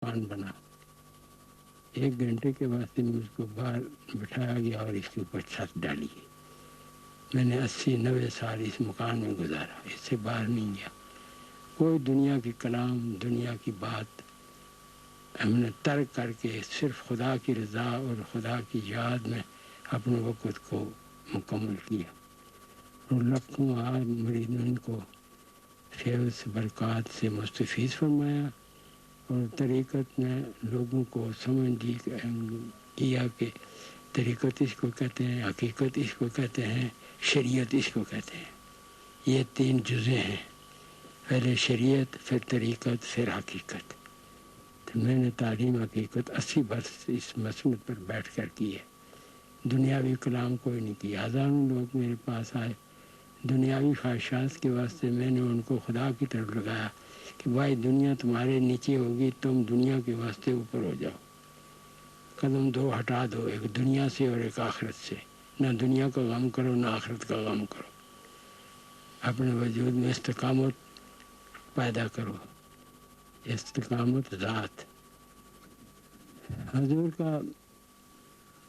مکان بنا. 1 گھنٹے کے واسطے مجھ کو باہر بٹھایا گیا اور اس کے اوپر چھت ڈالی گئی. میں نے 80-90 سال اس مکان میں گزارا، اس سے باہر نہیں گیا. کوئی دنیا کی کلام، دنیا کی بات ہم نے ترک کر کے صرف خدا کی رضا اور خدا کی یاد میں اپنے وقت کو مکمل کیا. اور لکھوں آج مریدین کو فیض برکات سے مستفیض فرمایا، اور طریقت نے لوگوں کو سمجھ کیا کہ طریقت اس کو کہتے ہیں، حقیقت اس کو کہتے ہیں، شریعت اس کو کہتے ہیں. یہ 3 جزء ہیں، پہلے شریعت، پھر طریقت، پھر حقیقت. تو میں نے تعلیم حقیقت 80 برس اس مسند پر بیٹھ کر کی ہے. دنیاوی کلام کوئی نہیں کیا. ہزاروں لوگ میرے پاس آئے دنیاوی خواہشات کے واسطے. میں نے ان کو خدا کی طرف لگایا کہ بھائی دنیا تمہارے نیچے ہوگی، تم دنیا کے واسطے اوپر ہو جاؤ. قدم 2 ہٹا دو، ایک دنیا سے اور ایک آخرت سے. نہ دنیا کا غم کرو نہ آخرت کا غم کرو. اپنے وجود میں استقامت پیدا کرو، استقامت ذات. حضور کا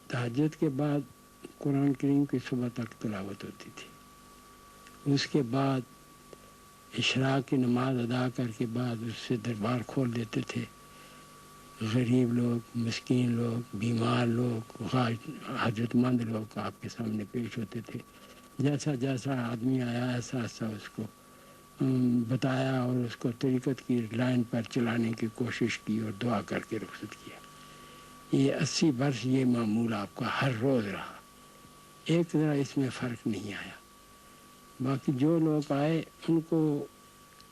تہجد کے بعد قرآن کریم کی صبح تک تلاوت ہوتی تھی. اس کے بعد اشراق کی نماز ادا کر کے بعد اس سے دربار کھول دیتے تھے. غریب لوگ، مسکین لوگ، بیمار لوگ، حاجت مند لوگ آپ کے سامنے پیش ہوتے تھے. جیسا جیسا آدمی آیا ایسا ایسا اس کو بتایا اور اس کو طریقت کی لائن پر چلانے کی کوشش کی اور دعا کر کے رخصت کیا. یہ 80 برس یہ معمول آپ کا ہر روز رہا. ایک ذرا اس میں فرق نہیں آیا. باقی جو لوگ آئے ان کو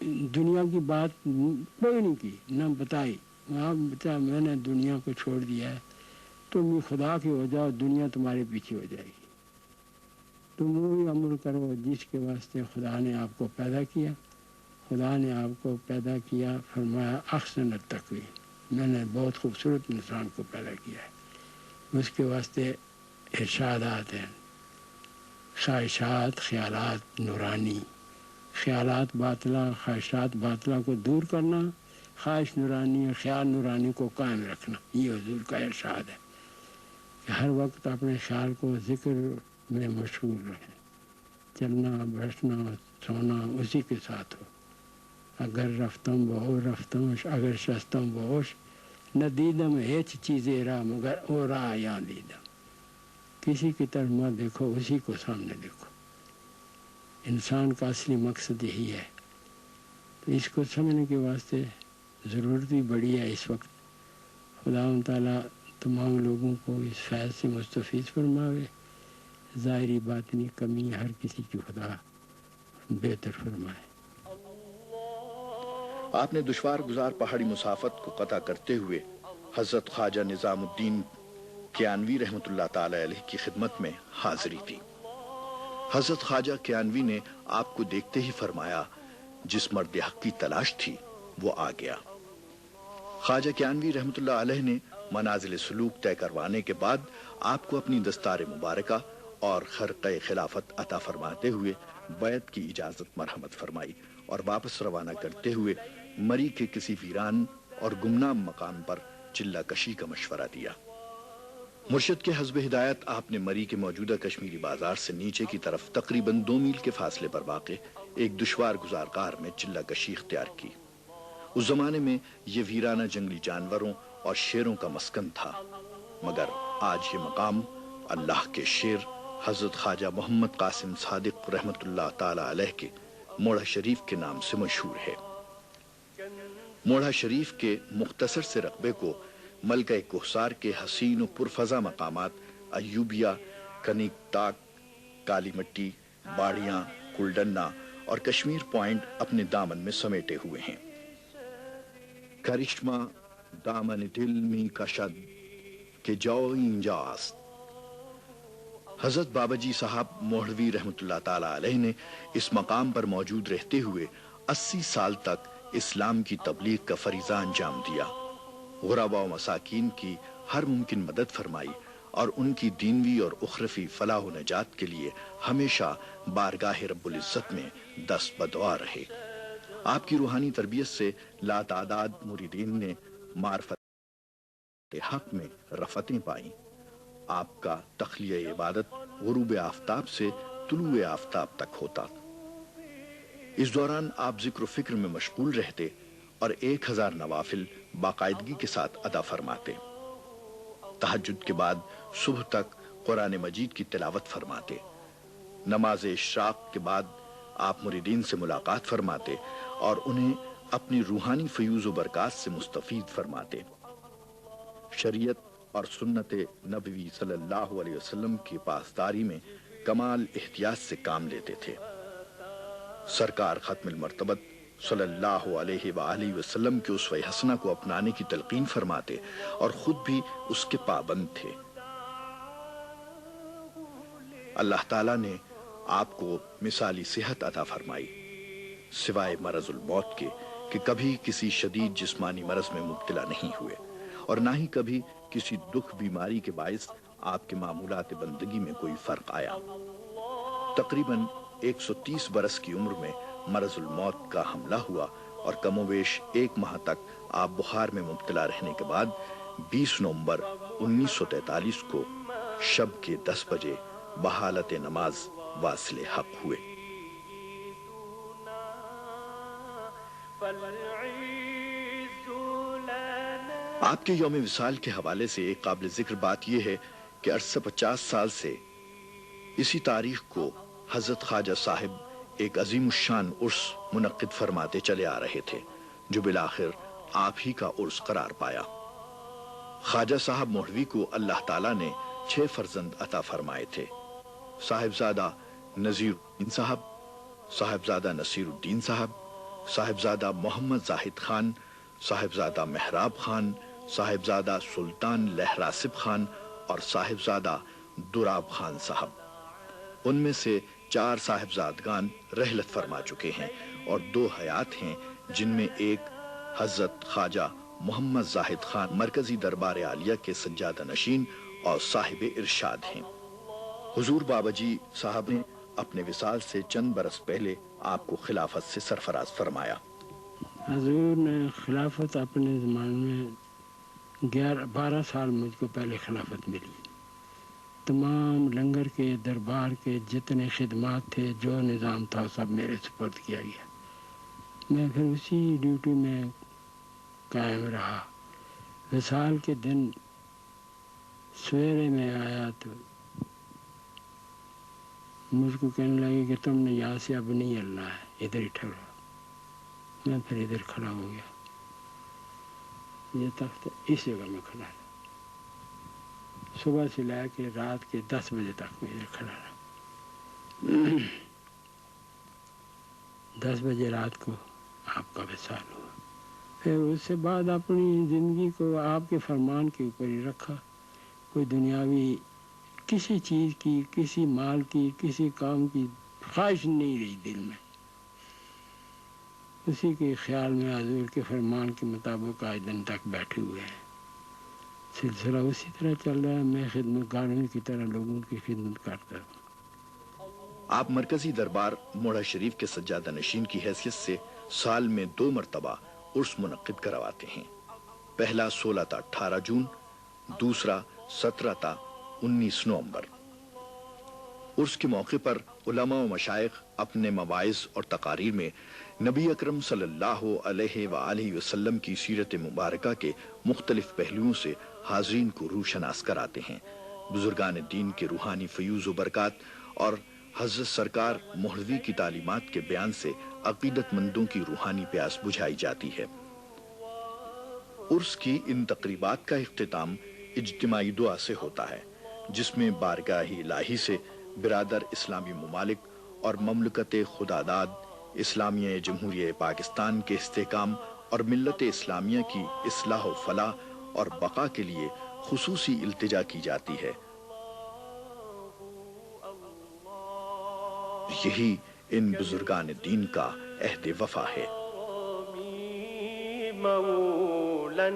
دنیا کی بات کوئی نہیں کی، نہ بتائی. آپ بتا میں نے دنیا کو چھوڑ دیا ہے، تم خدا کی ہو جاؤ، دنیا تمہارے پیچھے ہو جائے گی. تم وہی عمل کرو جس کے واسطے خدا نے آپ کو پیدا کیا. خدا نے آپ کو پیدا کیا، فرمایا احسن التقویم، میں نے بہت خوبصورت انسان کو پیدا کیا ہے. اس کے واسطے ارشادات ہیں، خواہشات، خیالات نورانی. خیالات باطلہ، خواہشات باطلہ کو دور کرنا، خواہش نورانی اور خیال نورانی کو قائم رکھنا. یہ حضور کا ارشاد ہے کہ ہر وقت اپنے خیال کو ذکر میں مشغول رہیں. چلنا، بیٹھنا، سونا اسی کے ساتھ ہو. اگر رفتم بہوش رفتمش، اگر شستم بہوش نہ دیدم ہیچ چیزیں را مگر او را یا دیدم. کسی کی طرف مت دیکھو، اسی کو سامنے دیکھو. انسان کا اصلی مقصد یہی ہے. تو اس کو سمجھنے کے واسطے ضرورت بھی بڑی ہے اس وقت. خدا تعالیٰ تمام لوگوں کو اس فیض سے مستفیض فرماوے. ظاہری باطنی کمی ہر کسی کی خدا بہتر فرمائے. آپ نے دشوار گزار پہاڑی مسافت کو قطع کرتے ہوئے حضرت خواجہ نظام الدین کیانوی رحمۃ اللہ تعالی علیہ کی خدمت میں حاضری دی. حضرت خواجہ کیانوی نے آپ کو دیکھتے ہی فرمایا، جس مرد حق کی تلاش تھی وہ آ گیا. خواجہ کیانوی رحمۃ اللہ علیہ نے منازل سلوک طے کروانے کے بعد آپ کو اپنی دستار مبارکہ اور خرقہ خلافت عطا فرماتے ہوئے بیعت کی اجازت مرحمت فرمائی اور واپس روانہ کرتے ہوئے مری کے کسی ویران اور گمنام مقام پر چلہ کشی کا مشورہ دیا. مرشد کے حسب ہدایت آپ نے مری کے موجودہ کشمیری بازار سے نیچے کی طرف تقریباً 2 میل کے فاصلے پر واقع ایک دشوار گزار غار میں چلہ کشی اختیار کی. اس زمانے میں یہ ویرانہ جنگلی جانوروں اور شیروں کا مسکن تھا، مگر آج یہ مقام اللہ کے شیر حضرت خواجہ محمد قاسم صادق رحمت اللہ تعالی علیہ کے موڑھا شریف کے نام سے مشہور ہے. موڑھا شریف کے مختصر سے رقبے کو ملکہ کوہسار کے حسین و پرفضا مقامات ایوبیہ، کنیک تاک، کالی مٹی، باڑیاں، کلڈنا اور کشمیر پوائنٹ اپنے دامن میں سمیٹے ہوئے ہیں. کرشمہ دامن دل میں کشد کہ جو اینجاست. حضرت بابا جی صاحب موڑھوی رحمت اللہ تعالی علیہ نے اس مقام پر موجود رہتے ہوئے 80 سال تک اسلام کی تبلیغ کا فریضہ انجام دیا. غرباء و مساکین کی ہر ممکن مدد فرمائی اور ان کی دینوی اور اخروی فلاح و نجات کے لیے ہمیشہ بارگاہ رب العزت میں دست بدعا رہے. آپ کی روحانی تربیت سے لاتعداد مریدین نے معرفت حق میں رفتیں پائیں۔ آپ کا تخلیہ عبادت غروب آفتاب سے طلوع آفتاب تک ہوتا۔ اس دوران آپ ذکر و فکر میں مشغول رہتے اور 1000 نوافل باقاعدگی کے ساتھ ادا فرماتے۔ تہجد کے بعد صبح تک قرآن مجید کی تلاوت فرماتے۔ نماز اشراق کے بعد آپ مریدین سے ملاقات فرماتے اور انہیں اپنی روحانی فیوز و برکات سے مستفید فرماتے۔ شریعت اور سنت نبوی صلی اللہ علیہ وسلم کی پاسداری میں کمال احتیاط سے کام لیتے تھے۔ سرکار ختم المرتبت صلی اللہ علیہ وآلہ وسلم کے اسوہ حسنہ کو اپنانے کی تلقین فرماتے اور خود بھی اس کے پابند تھے۔ اللہ تعالیٰ نے آپ کو مثالی صحت عطا فرمائی، سوائے مرض الموت کے کہ کبھی کسی شدید جسمانی مرض میں مبتلا نہیں ہوئے اور نہ ہی کبھی کسی دکھ بیماری کے باعث آپ کے معمولات بندگی میں کوئی فرق آیا۔ تقریباً 130 برس کی عمر میں مرض الموت کا حملہ ہوا اور کم و بیش 1 ماہ تک آپ بخار میں مبتلا رہنے کے بعد 20 نومبر 1943 کو شب کے 10 بجے بحالت نماز واصل حق ہوئے۔ آپ کے یوم وصال کے حوالے سے ایک قابل ذکر بات یہ ہے کہ 50 سال سے اسی تاریخ کو حضرت خواجہ صاحب ایک عظیم الشان عرس منعقد فرماتے چلے آ رہے تھے جو بالآخر آپ ہی کا عرس قرار پایا۔ خواجہ صاحب مولوی کو اللہ تعالیٰ نے 6 فرزند عطا فرمائے تھے۔ صاحبزادہ نذیر الدین صاحب، صاحبزادہ نصیر الدین صاحب، صاحبزادہ محمد زاہد خان، صاحبزادہ محراب خان، صاحبزادہ سلطان لہراسب خان اور صاحبزادہ دراب خان صاحب۔ ان میں سے 4 صاحبزادگان رحلت فرما چکے ہیں اور 2 حیات ہیں، جن میں ایک حضرت خواجہ محمد زاہد خان مرکزی دربار عالیہ کے سجادہ نشین اور صاحب ارشاد ہیں۔ حضور بابا جی صاحب نے اپنے وصال سے چند برس پہلے آپ کو خلافت سے سرفراز فرمایا۔ حضور نے خلافت اپنے زمانے میں 12 سال مجھ کو پہلے خلافت ملی۔ تمام لنگر کے دربار کے جتنے خدمات تھے، جو نظام تھا، سب میرے سپرد کیا گیا۔ میں پھر اسی ڈیوٹی میں قائم رہا۔ وصال کے دن سویرے میں آیا تو مجھ کو کہنے لگے کہ تم نے یہاں سے اب نہیں ہلنا ہے، ادھر ہی ٹھہرو۔ میں پھر ادھر کھڑا ہو گیا، یہ تخت اس جگہ میں کھڑا ہے۔ صبح سے لے کے رات کے 10 بجے تک میں ادھر کھڑا رہا۔ 10 بجے رات کو آپ کا وصال ہوا۔ پھر اس سے بعد اپنی زندگی کو آپ کے فرمان کے اوپر ہی رکھا۔ کوئی دنیاوی کسی چیز کی، کسی مال کی، کسی کام کی خواہش نہیں رہی دل میں۔ اسی کے خیال میں حضور کے فرمان کے مطابق آج دن تک بیٹھے ہوئے ہیں۔ سلسلہ اسی طرح چل رہا ہے۔ میں خدمت گاروں کی طرح لوگوں کی خدمت کرتا ہوں۔ آپ مرکزی دربار موڑا شریف کے سجادہ نشین کی حیثیت سے سال میں 2 مرتبہ عرس منعقد کرواتے ہیں۔ پہلا 16 تا 18 جون، دوسرا 17 تا 19 نومبر۔ عرس کے موقع پر علماء و مشائخ اپنے مواعظ اور تقاریر میں نبی اکرم صلی اللہ علیہ وآلہ وسلم کی سیرت مبارکہ کے مختلف پہلوؤں سے حاضرین کو روشناس کراتے ہیں۔ بزرگان دین کے روحانی فیوز و برکات اور حضرت سرکار مولوی کی تعلیمات کے بیان سے عقیدت مندوں کی روحانی پیاس بجھائی جاتی ہے۔ عرس کی ان تقریبات کا اختتام اجتماعی دعا سے ہوتا ہے، جس میں بارگاہ الہی سے برادر اسلامی ممالک اور مملکت خداداد اسلامیہ جمہوریہ پاکستان کے استحکام اور ملت اسلامیہ کی اصلاح و فلاح اور بقا کے لیے خصوصی التجا کی جاتی ہے۔ یہی ان بزرگان دین کا عہد وفا ہے۔ مولا